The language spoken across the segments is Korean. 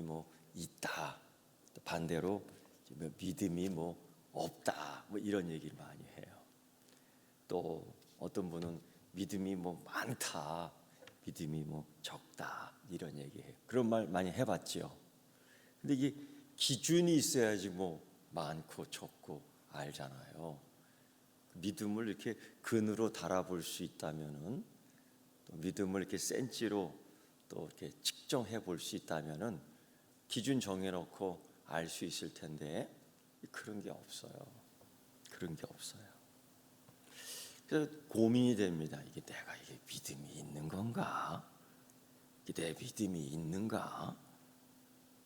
믿음이 뭐 있다, 또 반대로 믿음이 뭐 없다, 뭐 이런 얘기를 많이 해요. 또 어떤 분은 믿음이 뭐 많다, 믿음이 뭐 적다 이런 얘기해요. 그런 말 많이 해봤지요. 근데 이게 기준이 있어야지 뭐 많고 적고 알잖아요. 믿음을 이렇게 근으로 달아볼 수 있다면은, 또 믿음을 이렇게 센치로 또 이렇게 측정해 볼 수 있다면은 기준 정해놓고 알 수 있을 텐데 그런 게 없어요. 그런 게 없어요. 그래서 고민이 됩니다. 이게 내가 이게 믿음이 있는 건가? 이게 내 믿음이 있는가?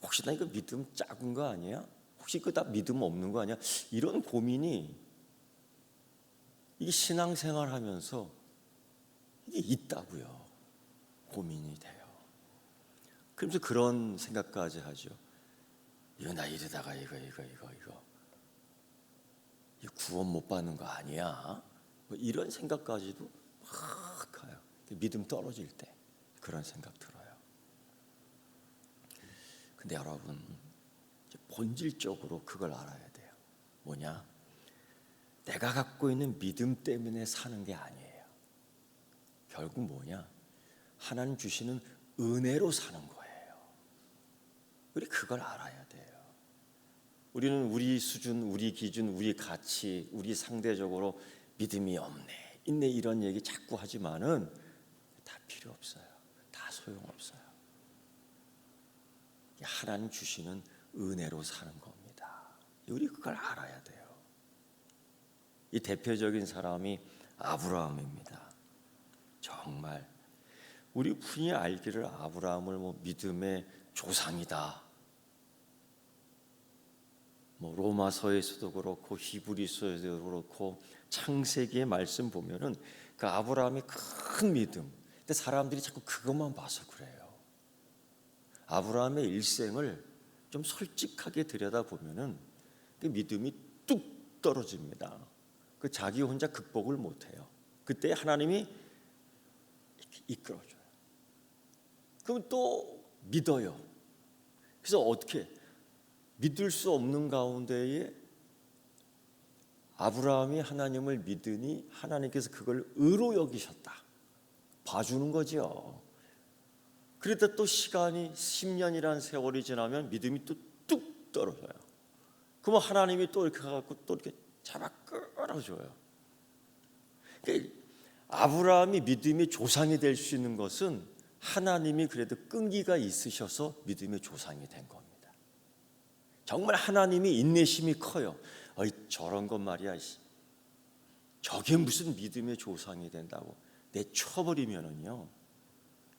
혹시 나 이거 믿음 작은 거 아니야? 혹시 이거 다 믿음 없는 거 아니야? 이런 고민이 이게 신앙생활 하면서 이게 있다고요. 고민이 돼요. 그러면서 그런 생각까지 하죠. 이거 나 이러다가 이거 구원 못 받는 거 아니야? 뭐 이런 생각까지도 막 가요. 믿음 떨어질 때 그런 생각 들어요. 근데 여러분, 본질적으로 그걸 알아야 돼요. 뭐냐? 내가 갖고 있는 믿음 때문에 사는 게 아니에요. 결국 뭐냐? 하나님 주시는 은혜로 사는 거예요. 우리 그걸 알아야 돼요. 우리는 우리 수준, 우리 기준, 우리 가치, 우리 상대적으로 믿음이 없네, 있네 이런 얘기 자꾸 하지만은 다 필요 없어요. 다 소용없어요. 하나님 주시는 은혜로 사는 겁니다. 우리 그걸 알아야 돼요. 이 대표적인 사람이 아브라함입니다. 정말 우리 흔히 알기를 아브라함을 뭐 믿음의 조상이다, 뭐 로마서에서도 그렇고 히브리서에서도 그렇고 창세기의 말씀 보면은 그 아브라함의 큰 믿음. 근데 사람들이 자꾸 그것만 봐서 그래요. 아브라함의 일생을 좀 솔직하게 들여다보면은 그 믿음이 뚝 떨어집니다. 그 자기 혼자 극복을 못해요. 그때 하나님이 이끌어줘요. 그럼 또 믿어요. 그래서 어떻게 믿을 수 없는 가운데에 아브라함이 하나님을 믿으니 하나님께서 그걸 의로 여기셨다, 봐주는 거죠. 그러다 또 시간이 10년이라는 세월이 지나면 믿음이 또 뚝 떨어져요. 그러면 하나님이 또 이렇게 가갖고 또 이렇게 잡아 끌어줘요. 그러니까 아브라함이 믿음의 조상이 될 수 있는 것은 하나님이 그래도 끈기가 있으셔서 믿음의 조상이 된 겁니다. 정말 하나님이 인내심이 커요. 저런 것 말이야, 저게 무슨 믿음의 조상이 된다고 내쳐버리면은요,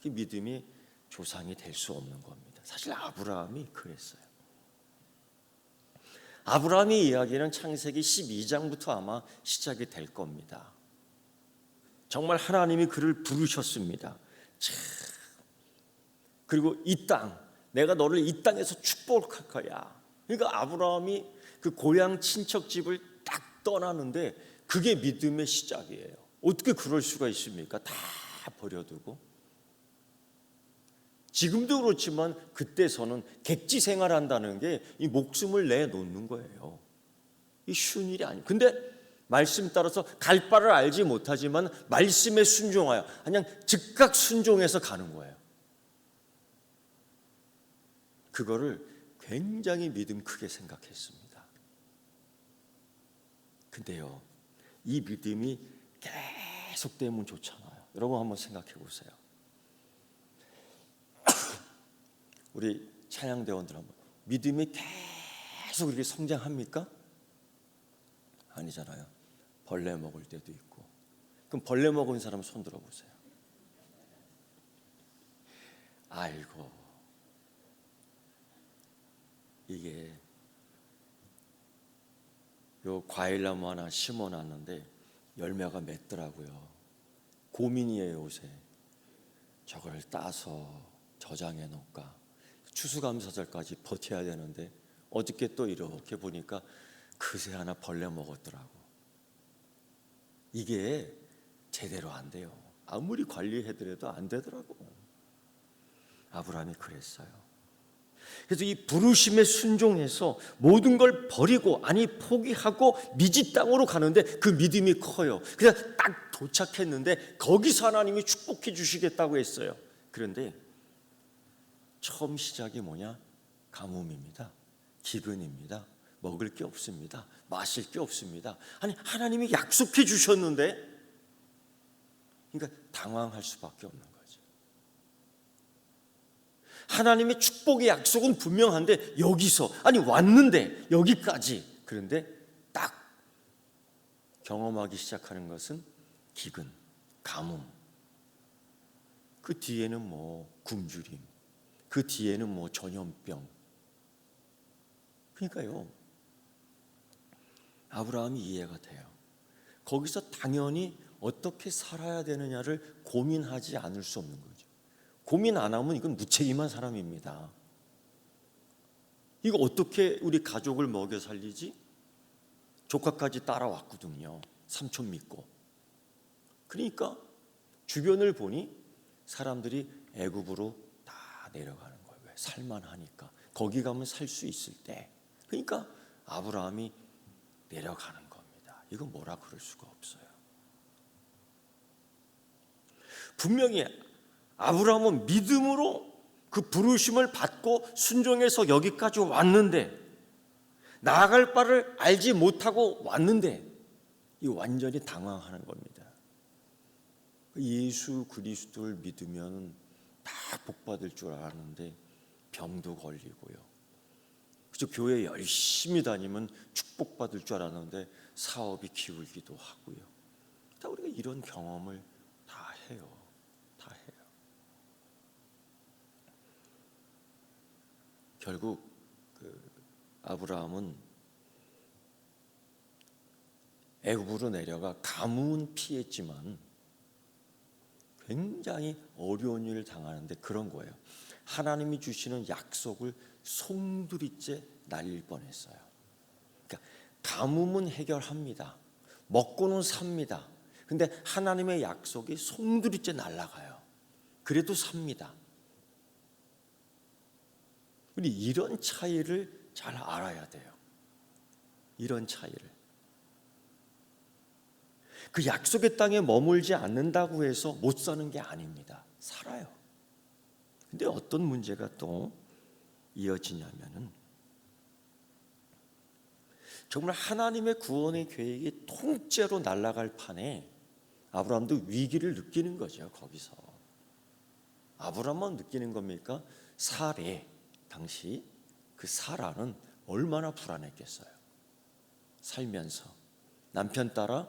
그 믿음이 조상이 될 수 없는 겁니다. 사실 아브라함이 그랬어요. 아브라함의 이야기는 창세기 12장부터 아마 시작이 될 겁니다. 정말 하나님이 그를 부르셨습니다. 그리고 이 땅, 내가 너를 이 땅에서 축복할 거야. 그러니까 아브라함이 그 고향 친척 집을 딱 떠나는데 그게 믿음의 시작이에요. 어떻게 그럴 수가 있습니까? 다 버려두고. 지금도 그렇지만 그때서는 객지 생활한다는 게 이 목숨을 내놓는 거예요. 이 쉬운 일이 아니에요. 근데 말씀 따라서 갈 바를 알지 못하지만 말씀에 순종하여 그냥 즉각 순종해서 가는 거예요. 그거를 굉장히 믿음 크게 생각했습니다. 근데요, 이 믿음이 계속되면 좋잖아요. 여러분 한번 생각해 보세요. 우리 찬양대원들 한번, 믿음이 계속 이렇게 성장합니까? 아니잖아요. 벌레 먹을 때도 있고. 그럼 벌레 먹은 사람 손 들어보세요. 아이고, 이게 요 과일나무 하나 심어놨는데 열매가 맺더라고요. 고민이에요 요새. 저걸 따서 저장해 놓을까, 추수감사절까지 버텨야 되는데 어저께 또 이렇게 보니까 그새 하나 벌레 먹었더라고. 이게 제대로 안 돼요. 아무리 관리해드려도 안 되더라고. 아브라함이 그랬어요. 그래서 이 부르심에 순종해서 모든 걸 버리고, 아니 포기하고 미지 땅으로 가는데 그 믿음이 커요. 그래서 딱 도착했는데 거기서 하나님이 축복해 주시겠다고 했어요. 그런데 처음 시작이 뭐냐? 가뭄입니다. 기근입니다. 먹을 게 없습니다. 마실 게 없습니다. 아니 하나님이 약속해 주셨는데, 그러니까 당황할 수밖에 없는 거죠. 하나님의 축복의 약속은 분명한데 여기서, 아니 왔는데 여기까지, 그런데 딱 경험하기 시작하는 것은 기근, 가뭄. 그 뒤에는 뭐 굶주림, 그 뒤에는 뭐 전염병. 그러니까요, 아브라함이 이해가 돼요. 거기서 당연히 어떻게 살아야 되느냐를 고민하지 않을 수 없는 거죠. 고민 안 하면 이건 무책임한 사람입니다. 이거 어떻게 우리 가족을 먹여 살리지? 조카까지 따라왔거든요. 삼촌 믿고. 그러니까 주변을 보니 사람들이 애굽으로 다 내려가는 거예요. 왜? 살만하니까. 거기 가면 살 수 있을 때. 그러니까 아브라함이 내려가는 겁니다. 이거 뭐라 그럴 수가 없어요. 분명히 아브라함은 믿음으로 그 부르심을 받고 순종해서 여기까지 왔는데, 나아갈 바를 알지 못하고 왔는데, 이 완전히 당황하는 겁니다. 예수 그리스도를 믿으면 다 복받을 줄 알았는데 병도 걸리고요. 그래서 교회 열심히 다니면 축복받을 줄 알았는데 사업이 기울기도 하고요. 다 우리가 이런 경험을 다 해요. 다 해요. 결국 아브라함은 애굽으로 내려가 가뭄은 피했지만 굉장히 어려운 일을 당하는데 그런 거예요. 하나님이 주시는 약속을 송두리째 날릴 뻔했어요. 그러니까 가뭄은 해결합니다. 먹고는 삽니다. 근데 하나님의 약속이 송두리째 날아가요. 그래도 삽니다. 우리 이런 차이를 잘 알아야 돼요. 이런 차이를. 그 약속의 땅에 머물지 않는다고 해서 못 사는 게 아닙니다. 살아요. 근데 어떤 문제가 또 이어지냐면은, 정말 하나님의 구원의 계획이 통째로 날아갈 판에 아브라함도 위기를 느끼는 거죠. 거기서 아브라함만 느끼는 겁니까? 사례, 당시 그 사라는 얼마나 불안했겠어요. 살면서 남편 따라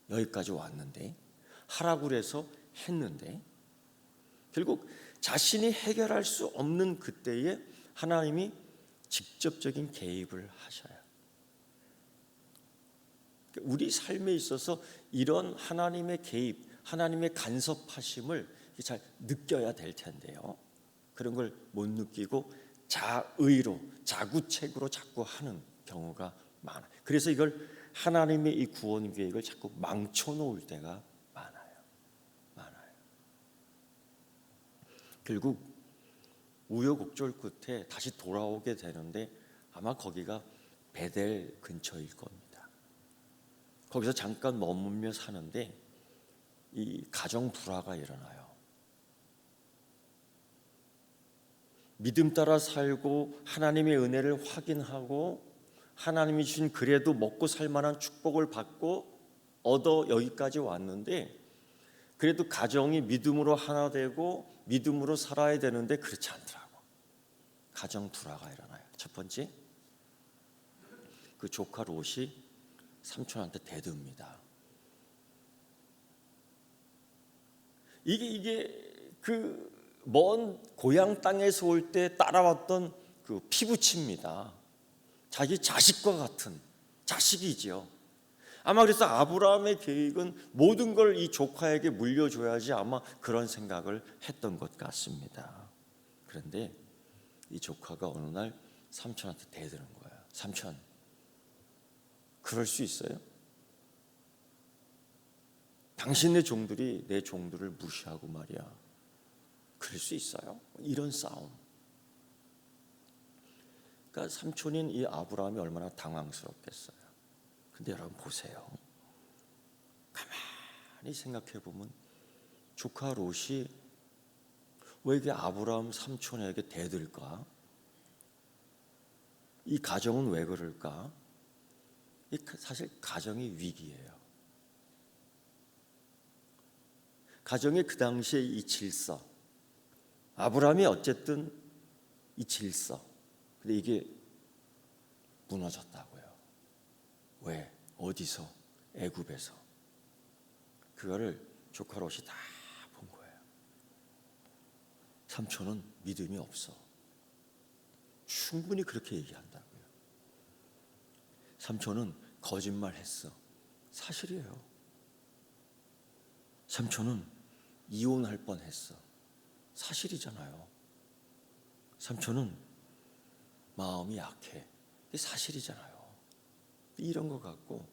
여기까지 왔는데, 하라고 해서 했는데, 결국 자신이 해결할 수 없는 그때에 하나님이 직접적인 개입을 하셔요. 우리 삶에 있어서 이런 하나님의 개입, 하나님의 간섭하심을 잘 느껴야 될 텐데요. 그런 걸 못 느끼고 자의로, 자구책으로 자꾸 하는 경우가 많아요. 그래서 이걸 하나님의 이 구원 계획을 자꾸 망쳐놓을 때가 많아요. 결국 우여곡절 끝에 다시 돌아오게 되는데 아마 거기가 베델 근처일 겁니다. 거기서 잠깐 머물며 사는데 이 가정 불화가 일어나요. 믿음 따라 살고 하나님의 은혜를 확인하고 하나님이 주신 그래도 먹고 살 만한 축복을 받고 얻어 여기까지 왔는데, 그래도 가정이 믿음으로 하나 되고 믿음으로 살아야 되는데 그렇지 않더라고. 가정 불화가 일어나요. 첫 번째, 그 조카 롯이 삼촌한테 대듭니다. 이게 그 먼 고향 땅에서 올 때 따라왔던 그 피부치입니다. 자기 자식과 같은 자식이지요. 아마 그래서 아브라함의 계획은 모든 걸 이 조카에게 물려줘야지 아마 그런 생각을 했던 것 같습니다. 그런데 이 조카가 어느 날 삼촌한테 대드는 거예요. 삼촌, 그럴 수 있어요? 당신네 종들이 내 종들을 무시하고 말이야. 그럴 수 있어요? 이런 싸움. 그러니까 삼촌인 이 아브라함이 얼마나 당황스럽겠어요. 근데 여러분 보세요. 가만히 생각해 보면 조카 롯이 왜 이게 아브라함 삼촌에게 대들까? 이 가정은 왜 그럴까? 사실 가정이 위기예요. 가정의 그 당시에 이 질서, 아브라함이 어쨌든 이 질서, 근데 이게 무너졌다고요. 왜? 어디서? 애굽에서. 그거를 조카 롯이 다 본 거예요. 삼촌은 믿음이 없어. 충분히 그렇게 얘기한다고요. 삼촌은 거짓말했어. 사실이에요. 삼촌은 이혼할 뻔했어. 사실이잖아요. 삼촌은 마음이 약해. 이게 사실이잖아요. 이런 거 갖고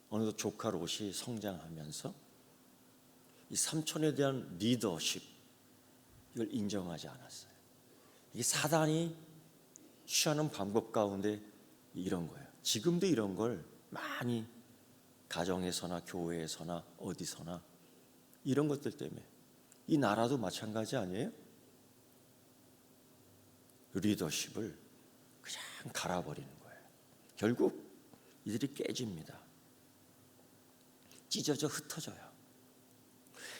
어느덧 조카 롯이 성장하면서 이 삼촌에 대한 리더십, 이걸 인정하지 않았어요. 이게 사단이 취하는 방법 가운데 이런 거예요. 지금도 이런 걸 많이 가정에서나 교회에서나 어디서나 이런 것들 때문에, 이 나라도 마찬가지 아니에요? 리더십을 그냥 갈아버리는 거예요. 결국 이들이 깨집니다. 찢어져 흩어져요.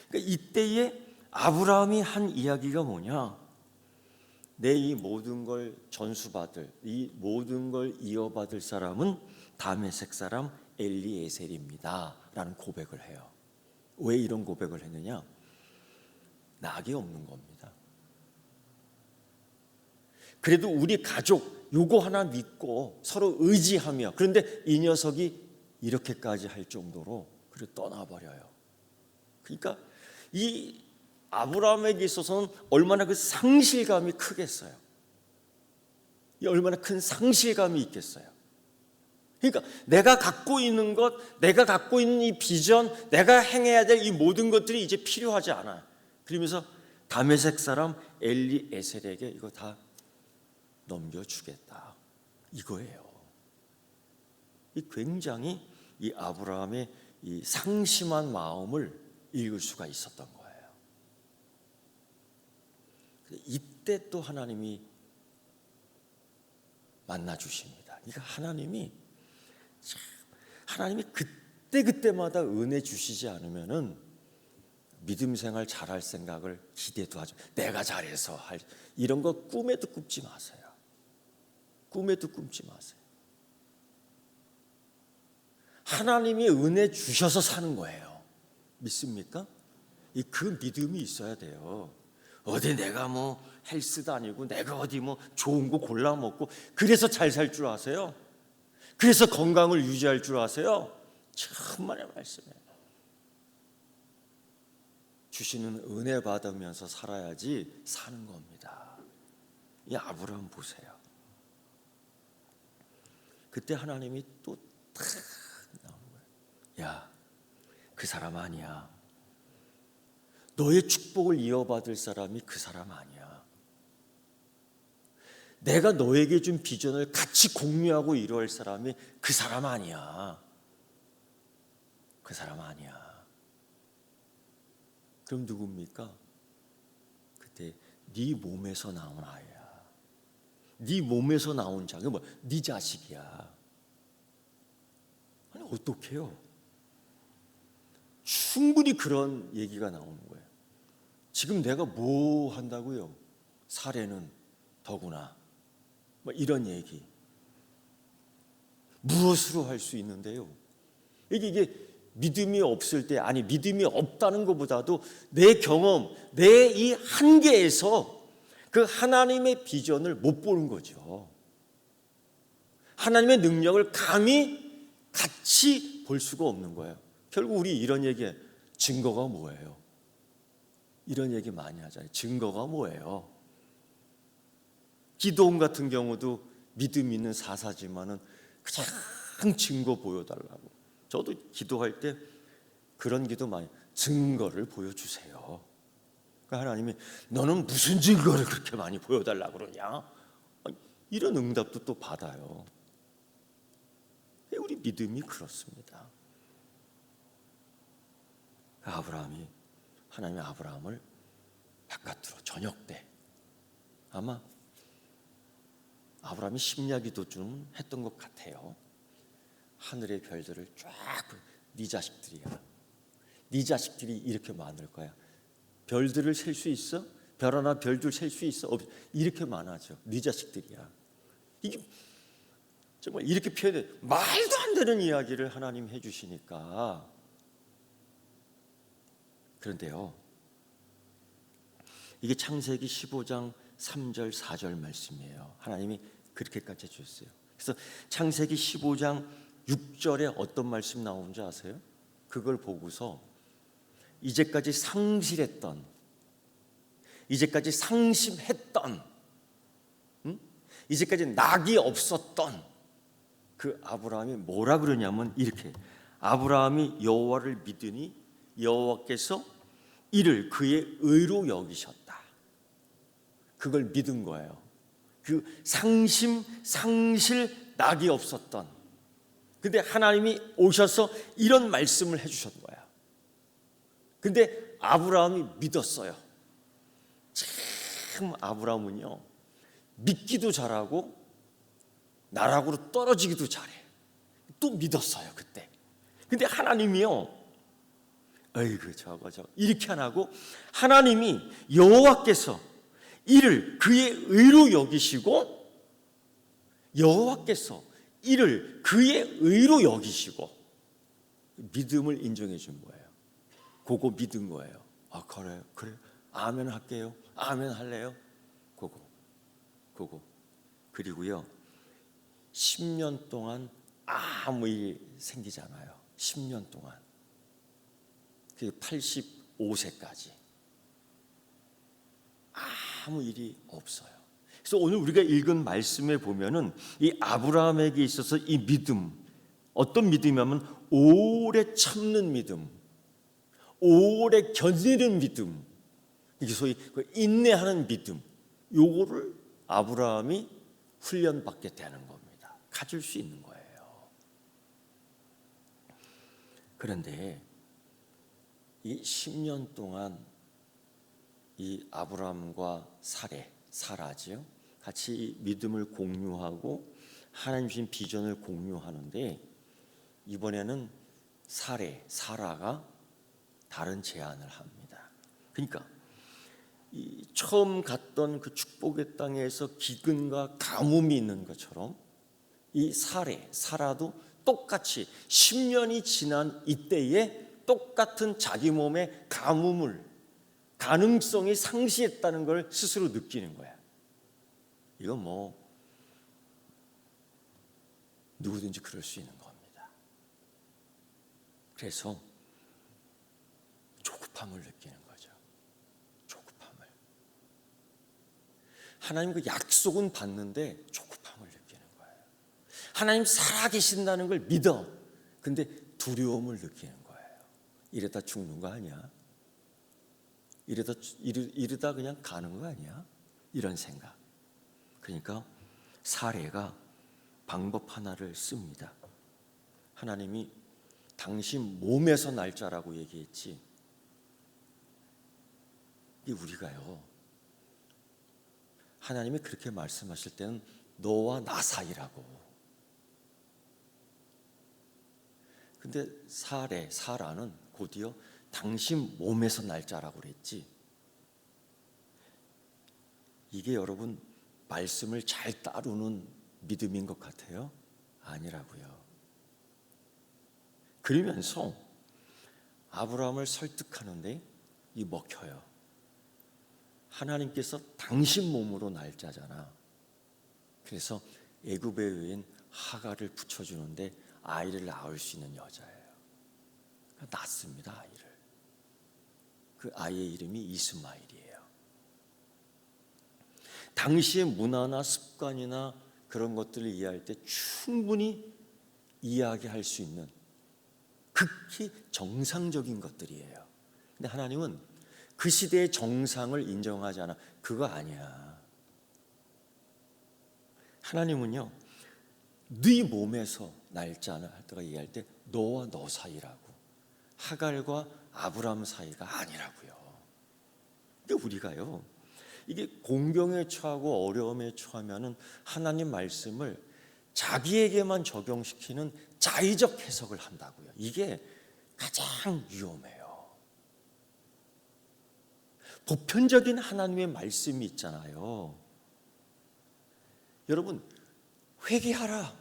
그러니까 이때에 아브라함이 한 이야기가 뭐냐? 내 이 모든 걸 전수받을, 이 모든 걸 이어받을 사람은 다메섹 사람 엘리에셀입니다 라는 고백을 해요. 왜 이런 고백을 했느냐? 낙이 없는 겁니다. 그래도 우리 가족 요거 하나 믿고 서로 의지하며, 그런데 이 녀석이 이렇게까지 할 정도로 그래 떠나버려요. 그러니까 이 아브라함에게 있어서는 얼마나 그 상실감이 크겠어요. 얼마나 큰 상실감이 있겠어요. 그러니까 내가 갖고 있는 것, 내가 갖고 있는 이 비전, 내가 행해야 될 이 모든 것들이 이제 필요하지 않아요. 그러면서 다메섹 사람 엘리에셀에게 이거 다 넘겨주겠다, 이거예요. 이 굉장히 이 아브라함의 이 상심한 마음을 읽을 수가 있었던 거예요. 이때 또 하나님이 만나 주십니다. 그러니까 하나님이 그때마다 은혜 주시지 않으면은 믿음 생활 잘할 생각을 기대도 하죠. 내가 잘해서 할 이런 거 꿈에도 꾸지 마세요. 꿈에도 꿈지 마세요. 하나님이 은혜 주셔서 사는 거예요. 믿습니까? 그 믿음이 있어야 돼요. 어디 내가 뭐 헬스도 아니고 내가 어디 뭐 좋은 거 골라 먹고 그래서 잘 살 줄 아세요? 그래서 건강을 유지할 줄 아세요? 천만의 말씀이에요. 주시는 은혜 받으면서 살아야지 사는 겁니다. 이 아브라함 보세요. 그때 하나님이 또 탁 나오는 거예요. 야, 그 사람 아니야. 너의 축복을 이어받을 사람이 그 사람 아니야. 내가 너에게 준 비전을 같이 공유하고 이루어갈 사람이 그 사람 아니야. 그 사람 아니야. 그럼 누굽니까? 그때 네 몸에서 나온 아이야. 네 몸에서 나온 자가 뭐 네 자식이야. 아니 어떡해요? 충분히 그런 얘기가 나오는 거예요. 지금 내가 뭐 한다고요? 사례는 더구나 뭐 이런 얘기 무엇으로 할 수 있는데요? 이게 믿음이 없을 때, 아니 믿음이 없다는 것보다도 내 경험, 내 이 한계에서 그 하나님의 비전을 못 보는 거죠. 하나님의 능력을 감히 같이 볼 수가 없는 거예요. 결국 우리 이런 얘기에 증거가 뭐예요? 이런 얘기 많이 하잖아요. 증거가 뭐예요? 기도원 같은 경우도 믿음 있는 사사지만은 그냥 증거 보여달라고. 저도 기도할 때 그런 기도 많이, 증거를 보여주세요. 그러니까 하나님이 너는 무슨 증거를 그렇게 많이 보여달라고 그러냐? 이런 응답도 또 받아요. 우리 믿음이 그렇습니다. 하나님이 아브라함을 바깥으로 저녁 때, 아마 아브라함이 심야기도 좀 했던 것 같아요. 하늘의 별들을 쫙, 네 자식들이야. 네 자식들이 이렇게 많을 거야. 별들을 셀 수 있어? 별 하나 별들 셀 수 있어? 이렇게 많아져. 네 자식들이야. 이게 정말 이렇게 표현해, 말도 안 되는 이야기를 하나님 해주시니까. 그런데요, 이게 창세기 15장 3절 4절 말씀이에요. 하나님이 그렇게까지 해주셨어요. 그래서 창세기 15장 6절에 어떤 말씀 나오는지 아세요? 그걸 보고서 이제까지 상실했던, 이제까지 상심했던, 이제까지 낙이 없었던 그 아브라함이 뭐라 그러냐면 이렇게, 아브라함이 여호와를 믿으니 여호와께서 이를 그의 의로 여기셨다. 그걸 믿은 거예요. 그 상실, 낙이 없었던, 근데 하나님이 오셔서 이런 말씀을 해주셨던 거야. 근데 아브라함이 믿었어요. 참 아브라함은요, 믿기도 잘하고 나락으로 떨어지기도 잘해. 또 믿었어요 그때. 근데 하나님이요, 어이구 저거 이렇게 안 하고, 하나님이 여호와께서 이를 그의 의로 여기시고, 여호와께서 이를 그의 의로 여기시고 믿음을 인정해 준 거예요. 그거 믿은 거예요. 아 그래 아멘 할게요. 아멘 할래요. 그거 그리고요, 10년 동안 아무 일 생기지 않아요. 10년 동안, 그 85세까지 아무 일이 없어요. 그래서 오늘 우리가 읽은 말씀에 보면은 이 아브라함에게 있어서 이 믿음, 어떤 믿음이냐면 오래 참는 믿음, 오래 견디는 믿음, 이게 소위 인내하는 믿음, 요거를 아브라함이 훈련받게 되는 겁니다. 가질 수 있는 거예요. 그런데 이 10년 동안 이 아브라함과 사라지요, 같이 믿음을 공유하고 하나님 주신 비전을 공유하는데, 이번에는 사라가 다른 제안을 합니다. 그러니까 이 처음 갔던 그 축복의 땅에서 기근과 가뭄이 있는 것처럼 이 사라도 똑같이 10년이 지난 이때에 똑같은 자기 몸의 가능성이 상실했다는 걸 스스로 느끼는 거야. 이건 뭐 누구든지 그럴 수 있는 겁니다. 그래서 조급함을 느끼는 거죠. 조급함을. 하나님 그 약속은 받는데 조급함을 느끼는 거예요. 하나님 살아계신다는 걸 믿어. 근데 두려움을 느끼는 거예요. 이러다 죽는 거 아니야? 이러다 그냥 가는 거 아니야? 이런 생각. 그러니까 사례가 방법 하나를 씁니다. 하나님이 당신 몸에서 날짜라고 얘기했지, 이 우리가요, 하나님이 그렇게 말씀하실 때는 너와 나 사이라고. 근데 사라는 곧이어 당신 몸에서 날짜라고 그랬지. 이게 여러분 말씀을 잘 따르는 믿음인 것 같아요? 아니라고요. 그러면서 아브라함을 설득하는데 이 먹혀요. 하나님께서 당신 몸으로 날짜잖아. 그래서 애굽의 여인 하갈을 붙여주는데 아이를 낳을 수 있는 여자예요. 낳습니다, 아이를. 그 아이의 이름이 이스마엘이에요. 당시의 문화나 습관이나 그런 것들을 이해할 때 충분히 이야기할 수 있는 극히 정상적인 것들이에요. 근데 하나님은 그 시대의 정상을 인정하지 않아. 그거 아니야. 하나님은요, 네 몸에서 날짜나 할 때가 얘기할 때 너와 너 사이라고, 하갈과 아브라함 사이가 아니라고요. 근데 우리가요, 이게 공경에 처하고 어려움에 처하면은 하나님 말씀을 자기에게만 적용시키는 자의적 해석을 한다고요. 이게 가장 위험해요. 보편적인 하나님의 말씀이 있잖아요. 여러분, 회개하라.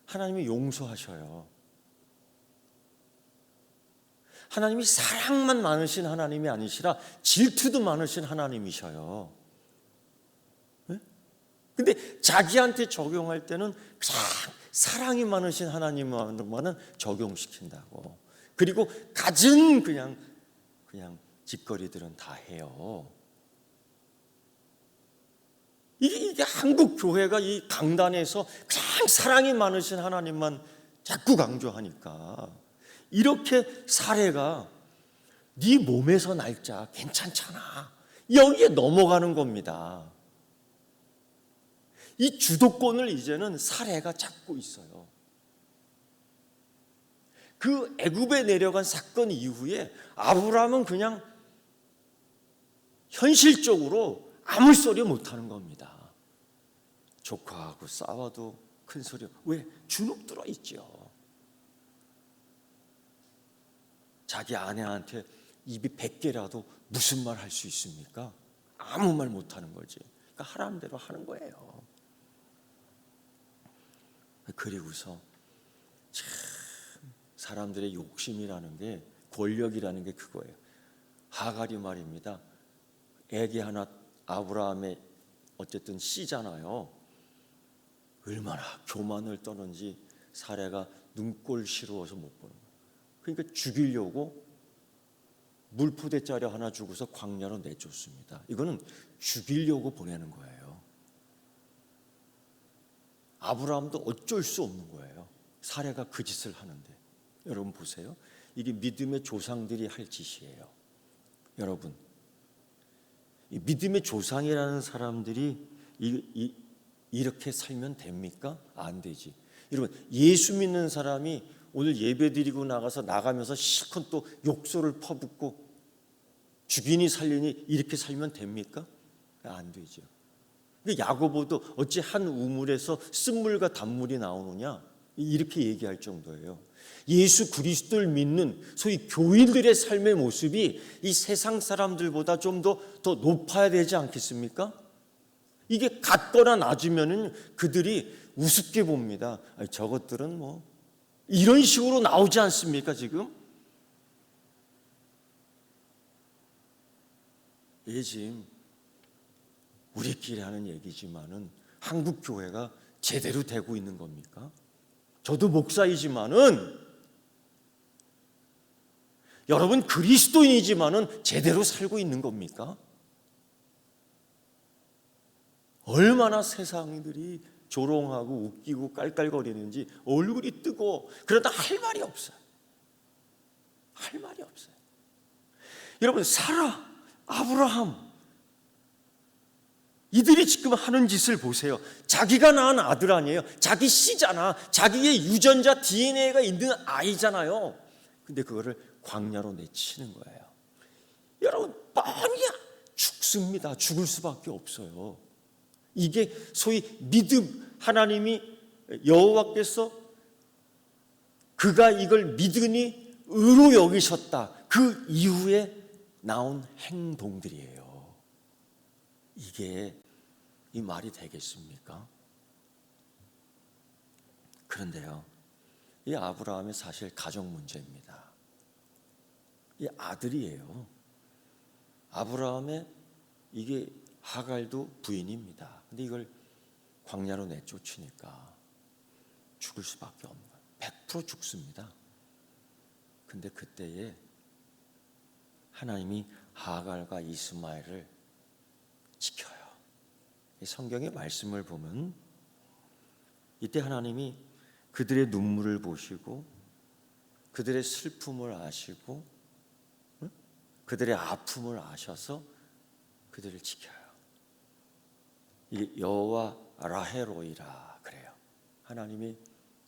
하나님이 용서하셔요. 하나님이 사랑만 많으신 하나님이 아니시라 질투도 많으신 하나님이셔요. 네? 근데 자기한테 적용할 때는 그냥 사랑이 많으신 하나님만은 적용시킨다고. 그리고 갖은 그냥 짓거리들은 다 해요. 이게 한국 교회가 이 강단에서 그냥 사랑이 많으신 하나님만 자꾸 강조하니까 이렇게 사례가 네 몸에서 날짜 괜찮잖아, 여기에 넘어가는 겁니다. 이 주도권을 이제는 사례가 잡고 있어요. 그 애굽에 내려간 사건 이후에 아브라함은 그냥 현실적으로 아무 소리 못하는 겁니다. 조카하고 싸워도 큰 소리, 왜? 주눅 들어 있죠. 자기 아내한테 입이 100개라도 무슨 말 할 수 있습니까? 아무 말 못하는 거지. 그러니까 하라는 대로 하는 거예요. 그리고서 참 사람들의 욕심이라는 게, 권력이라는 게 그거예요. 하갈이 말입니다. 애기 하나, 아브라함의 어쨌든 씨잖아요. 얼마나 교만을 떠는지 사례가 눈꼴시러워서 못 보는 거예요. 그러니까 죽이려고 물포대짜리 하나 주고서 광야로 내쫓습니다. 이거는 죽이려고 보내는 거예요. 아브라함도 어쩔 수 없는 거예요. 사례가 그 짓을 하는데. 여러분 보세요. 이게 믿음의 조상들이 할 짓이에요. 여러분, 이 믿음의 조상이라는 사람들이 이렇게 살면 됩니까? 안 되지. 여러분, 예수 믿는 사람이 오늘 예배 드리고 나가면서 실컷 또 욕설을 퍼붓고 죽이니 살리니 이렇게 살면 됩니까? 안 되죠. 야고보도 어찌 한 우물에서 쓴물과 단물이 나오느냐, 이렇게 얘기할 정도예요. 예수 그리스도를 믿는 소위 교인들의 삶의 모습이 이 세상 사람들보다 좀 더 높아야 되지 않겠습니까? 이게 같거나 낮으면은 그들이 우습게 봅니다. 아니, 저것들은 뭐 이런 식으로 나오지 않습니까 지금? 이게 지금 우리끼리 하는 얘기지만은 한국 교회가 제대로 되고 있는 겁니까? 저도 목사이지만은, 여러분 그리스도인이지만은 제대로 살고 있는 겁니까? 얼마나 세상들이 조롱하고 웃기고 깔깔거리는지 얼굴이 뜨고, 그러다 할 말이 없어요. 할 말이 없어요. 여러분, 사라, 아브라함, 이들이 지금 하는 짓을 보세요. 자기가 낳은 아들 아니에요. 자기 씨잖아. 자기의 유전자 DNA가 있는 아이잖아요. 근데 그거를 광야로 내치는 거예요. 여러분, 뻔히 죽습니다. 죽을 수밖에 없어요. 이게 소위 믿음, 하나님이 여호와께서 그가 이걸 믿으니 의로 여기셨다, 그 이후에 나온 행동들이에요. 이게 이 말이 되겠습니까? 그런데요, 이 아브라함이 사실 가정 문제입니다. 이 아들이에요. 아브라함의 이게 하갈도 부인입니다. 근데 이걸 광야로 내쫓으니까 죽을 수밖에 없는 거예요. 100% 죽습니다. 근데 그때에 하나님이 하갈과 이스마엘을 지켜요. 이 성경의 말씀을 보면 이때 하나님이 그들의 눈물을 보시고 그들의 슬픔을 아시고 그들의 아픔을 아셔서 그들을 지켜요. 이게 여호와 라헤로이라 그래요. 하나님이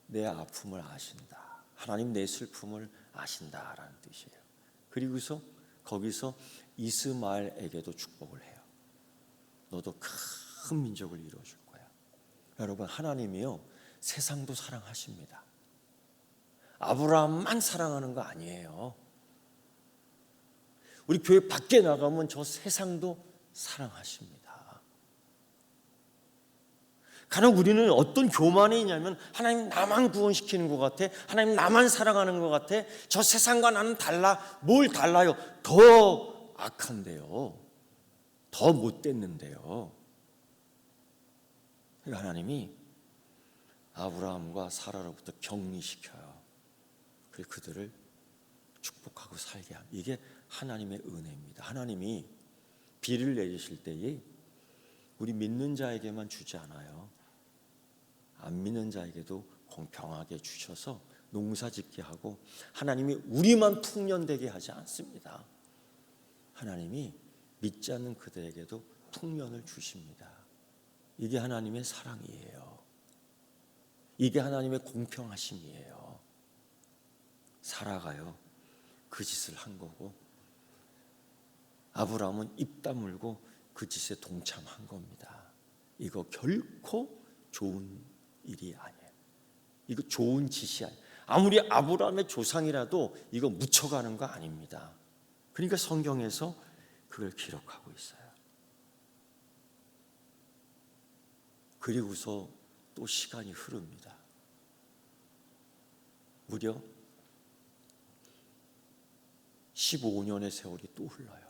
내 아픔을 아신다. 하나님 내 슬픔을 아신다라는 뜻이에요. 그리고서 거기서 이스마엘에게도 축복을 해요. 너도 큰 민족을 이루어줄 거야. 여러분, 하나님이요 세상도 사랑하십니다. 아브라함만 사랑하는 거 아니에요. 우리 교회 밖에 나가면 저 세상도 사랑하십니다. 간혹 우리는 어떤 교만이 있냐면 하나님 나만 구원시키는 것 같아, 하나님 나만 사랑하는 것 같아, 저 세상과 나는 달라. 뭘 달라요? 더 악한데요, 더 못됐는데요. 하나님이 아브라함과 사라로부터 격리시켜요. 그리고 그들을 축복하고 살게 합니다. 이게 하나님의 은혜입니다. 하나님이 비를 내리실 때에 우리 믿는 자에게만 주지 않아요. 안 믿는 자에게도 공평하게 주셔서 농사짓게 하고, 하나님이 우리만 풍년되게 하지 않습니다. 하나님이 믿지 않는 그들에게도 풍년을 주십니다. 이게 하나님의 사랑이에요. 이게 하나님의 공평하심이에요. 사라가요 그 짓을 한 거고, 아브라함은 입 다물고 그 짓에 동참한 겁니다. 이거 결코 좋은 일이 아니에요. 이거 좋은 짓이 아니에요. 아무리 아브라함의 조상이라도 이거 묻혀가는 거 아닙니다. 그러니까 성경에서 그걸 기록하고 있어요. 그리고서 또 시간이 흐릅니다. 무려 15년의 세월이 또 흘러요.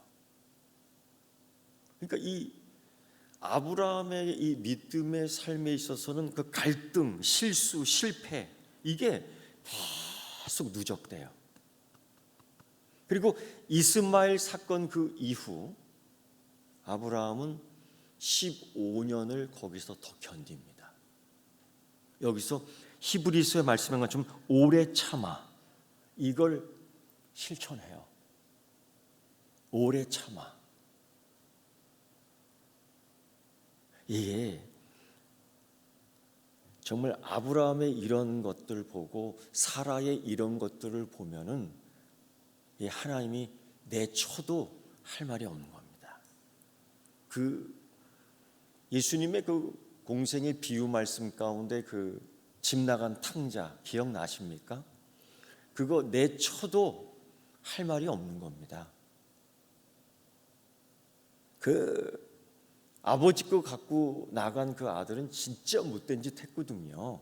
그러니까 이 아브라함의 이 믿음의 삶에 있어서는 그 갈등, 실수, 실패, 이게 계속 누적돼요. 그리고 이스마엘 사건 그 이후 아브라함은 15년을 거기서 더 견딥니다. 여기서 히브리서에 말씀한 것처럼 오래 참아, 이걸 실천해요. 오래 참아. 이게 정말 아브라함의 이런 것들 보고 사라의 이런 것들을 보면은 하나님이 내쳐도 할 말이 없는 겁니다. 그 예수님의 그 공생의 비유 말씀 가운데 그 집 나간 탕자 기억나십니까? 그거 내쳐도 할 말이 없는 겁니다. 그 아버지 거 갖고 나간 그 아들은 진짜 못된 짓 했거든요.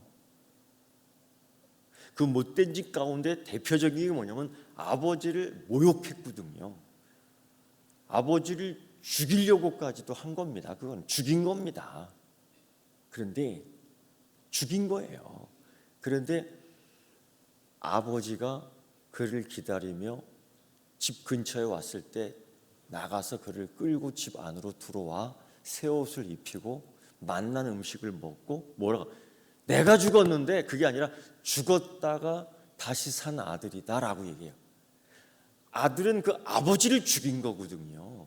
그 못된 짓 가운데 대표적인 게 뭐냐면 아버지를 모욕했거든요. 아버지를 죽이려고까지도 한 겁니다. 그건 죽인 겁니다. 그런데 죽인 거예요. 그런데 아버지가 그를 기다리며 집 근처에 왔을 때 나가서 그를 끌고 집 안으로 들어와 새 옷을 입히고 맛난 음식을 먹고, 뭐라고, 내가 죽었는데 그게 아니라 죽었다가 다시 산 아들이다라고 얘기해요. 아들은 그 아버지를 죽인 거거든요.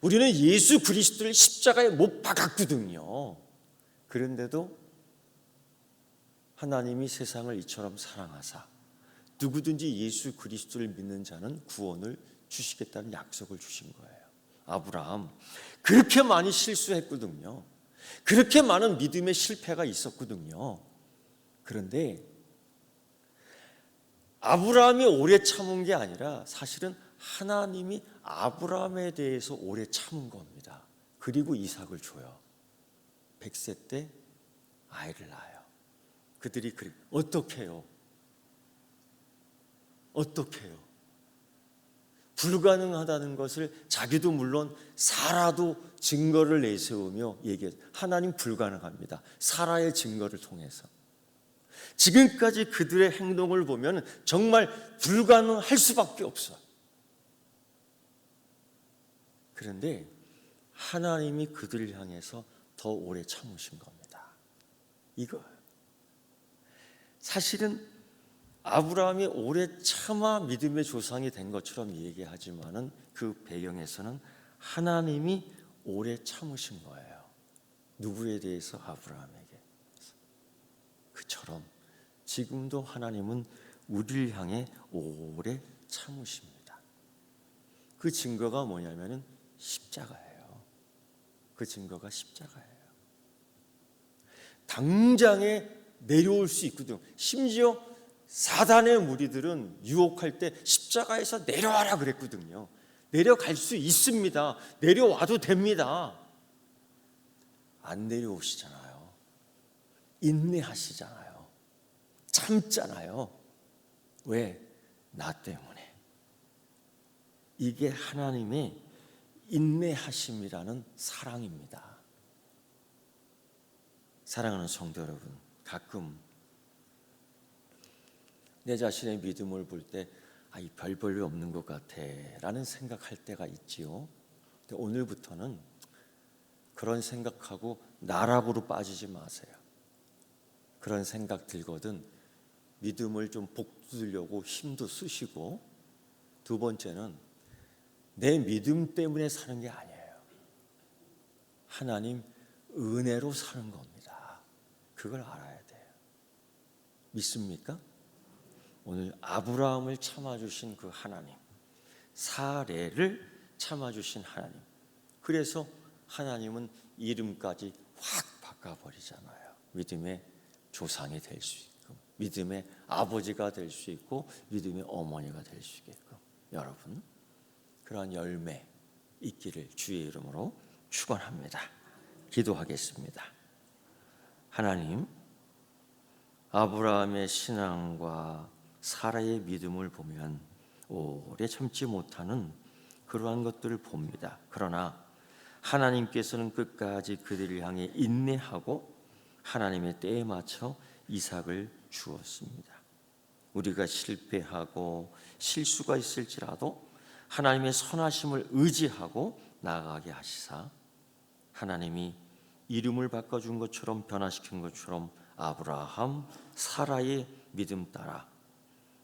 우리는 예수 그리스도를 십자가에 못 박았거든요. 그런데도 하나님이 세상을 이처럼 사랑하사 누구든지 예수 그리스도를 믿는 자는 구원을 주시겠다는 약속을 주신 거예요. 아브라함 그렇게 많이 실수했거든요. 그렇게 많은 믿음의 실패가 있었거든요. 그런데 아브라함이 오래 참은 게 아니라 사실은 하나님이 아브라함에 대해서 오래 참은 겁니다. 그리고 이삭을 줘요. 100세 때 아이를 낳아요. 그들이 어떻게 해요? 불가능하다는 것을 자기도 물론 사라도 증거를 내세우며 얘기해요. 하나님 불가능합니다. 사라의 증거를 통해서. 지금까지 그들의 행동을 보면 정말 불가능할 수밖에 없어요. 그런데 하나님이 그들을 향해서 더 오래 참으신 겁니다. 이거 사실은 아브라함이 오래 참아 믿음의 조상이 된 것처럼 얘기하지만은 그 배경에서는 하나님이 오래 참으신 거예요. 누구에 대해서? 아브라함에게. 그처럼 지금도 하나님은 우리를 향해 오래 참으십니다. 그 증거가 뭐냐면은 십자가예요. 그 증거가 십자가예요. 당장에 내려올 수 있거든요. 심지어 사단의 무리들은 유혹할 때 십자가에서 내려와라 그랬거든요. 내려갈 수 있습니다. 내려와도 됩니다. 안 내려오시잖아요. 인내하시잖아요. 참잖아요. 왜? 나 때문에. 이게 하나님의 인내하심이라는 사랑입니다. 사랑하는 성도 여러분, 가끔 내 자신의 믿음을 볼 때 이 별 볼일 없는 것 같아 라는 생각할 때가 있지요. 근데 오늘부터는 그런 생각하고 나락으로 빠지지 마세요. 그런 생각 들거든 믿음을 좀 복두려고 힘도 쓰시고, 두 번째는 내 믿음 때문에 사는 게 아니에요. 하나님 은혜로 사는 겁니다. 그걸 알아야 돼요. 믿습니까? 오늘 아브라함을 참아주신 그 하나님, 사례를 참아주신 하나님, 그래서 하나님은 이름까지 확 바꿔버리잖아요. 믿음의 조상이 될 수 있고, 믿음의 아버지가 될 수 있고, 믿음의 어머니가 될 수 있게끔, 여러분 그러한 열매 있기를 주의 이름으로 축원합니다. 기도하겠습니다. 하나님, 아브라함의 신앙과 사라의 믿음을 보면 오래 참지 못하는 그러한 것들을 봅니다. 그러나 하나님께서는 끝까지 그들을 향해 인내하고 하나님의 때에 맞춰 이삭을 주었습니다. 우리가 실패하고 실수가 있을지라도 하나님의 선하심을 의지하고 나아가게 하시사, 하나님이 이름을 바꿔준 것처럼, 변화시킨 것처럼 아브라함, 사라의 믿음 따라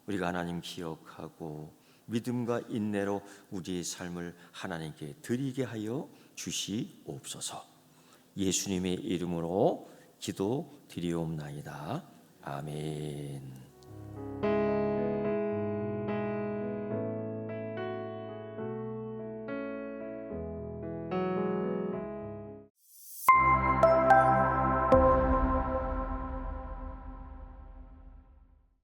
우리가 하나님 기억하고 믿음과 인내로 우리의 삶을 하나님께 드리게 하여 주시옵소서. 예수님의 이름으로 기도드리옵나이다. 아멘.